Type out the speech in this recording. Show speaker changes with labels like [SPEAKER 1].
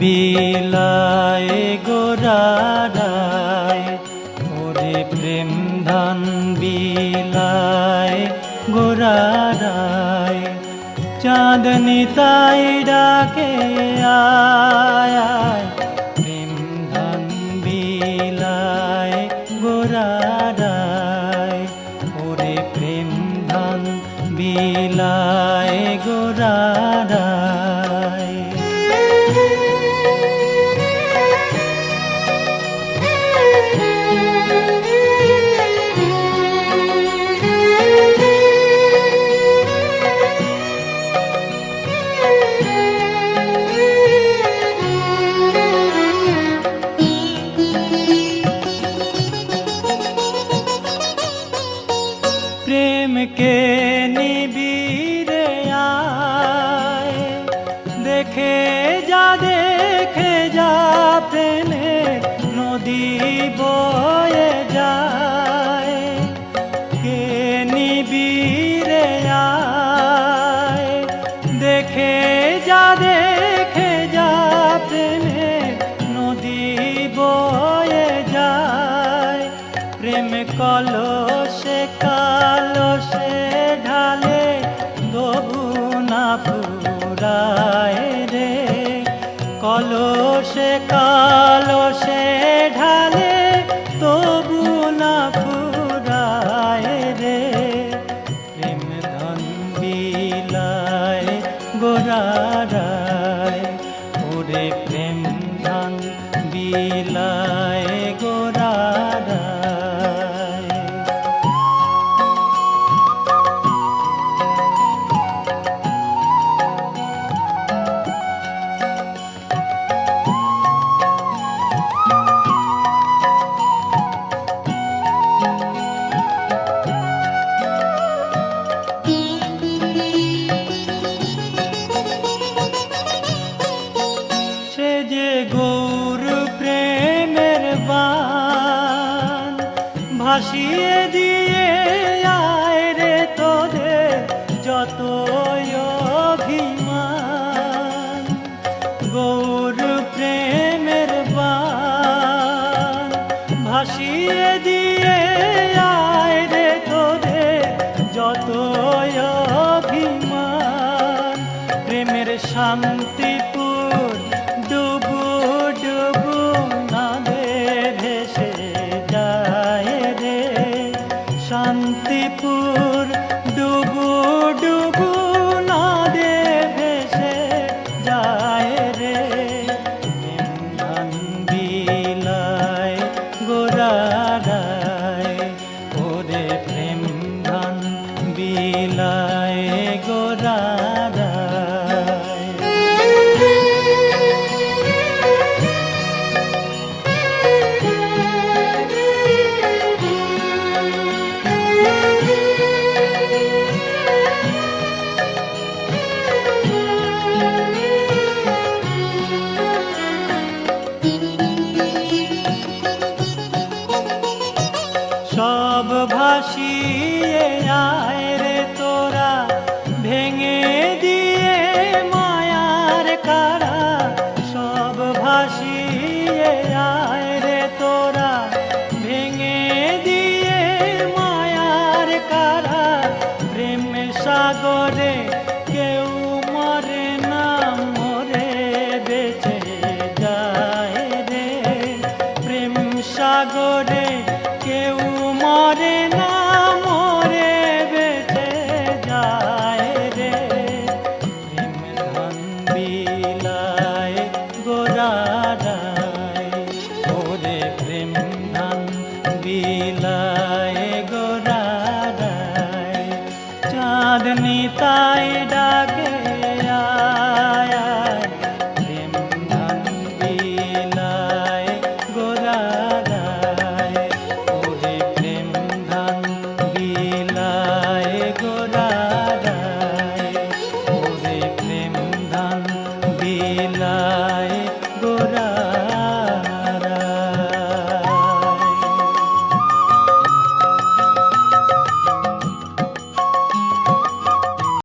[SPEAKER 1] বিলায় গোরারায়, ওরে প্রেম ধন বিলায় গোরারায়। চাঁদনি তাই ডাকে আয় আয়, প্রেম ধন বিলায় গোরারায়, ওরে প্রেম ধন বিলায় গোরারায়। प्रेम के निबिरे आए, देखे जा प्रेमे नदी बोए जाए। के निबिरे आए, देखे जा प्रेमे नदी बोए जाए। प्रेम कलशे कालशे ढाले তবু না ফুরায় রে। কলশে কালশে ঢালে তবু না ফুরায় রে। প্রেম ধন বিলায় গোরারায়, ওরে প্রেম ধন বিলায় গোরারায়। সে যে গৌর প্রেমের বান ভাসিয়ে দিয়ে আয় রে তোদের যত অভিমান। গৌর প্রেমের বান ভাসিয়ে দিয়ে আয় রে তোদের যত অভিমান। প্রেমের শান্তিপুর ডুবু ডুবু নাদে ভেসে যায় রে। শান্তিপুর ডুবু ডুবু নাদে ভেসে যায় রে। প্রেম ধন বিলায় গোরারায়, ওরে প্রেম ধন বিলায় গোরারায়। সব ভাসিয়ে আয় রে তোরা, ভেঙে দিয়ে মায়ার কারা। সব ভাসিয়ে আয় রে তোরা, ভেঙে দিয়ে মায়ার কারা। প্রেম সাগরে কেউ মরে না, মরে বেঁচে যায় রে। প্রেম সাগরে কেউ মরে না, মরে বেঁচে যায় রে। প্রেম ধন বিলায় গোরারায়, ওরে প্রেম ধন বিলায় গোরারায়। চাঁদনি তাই ডাক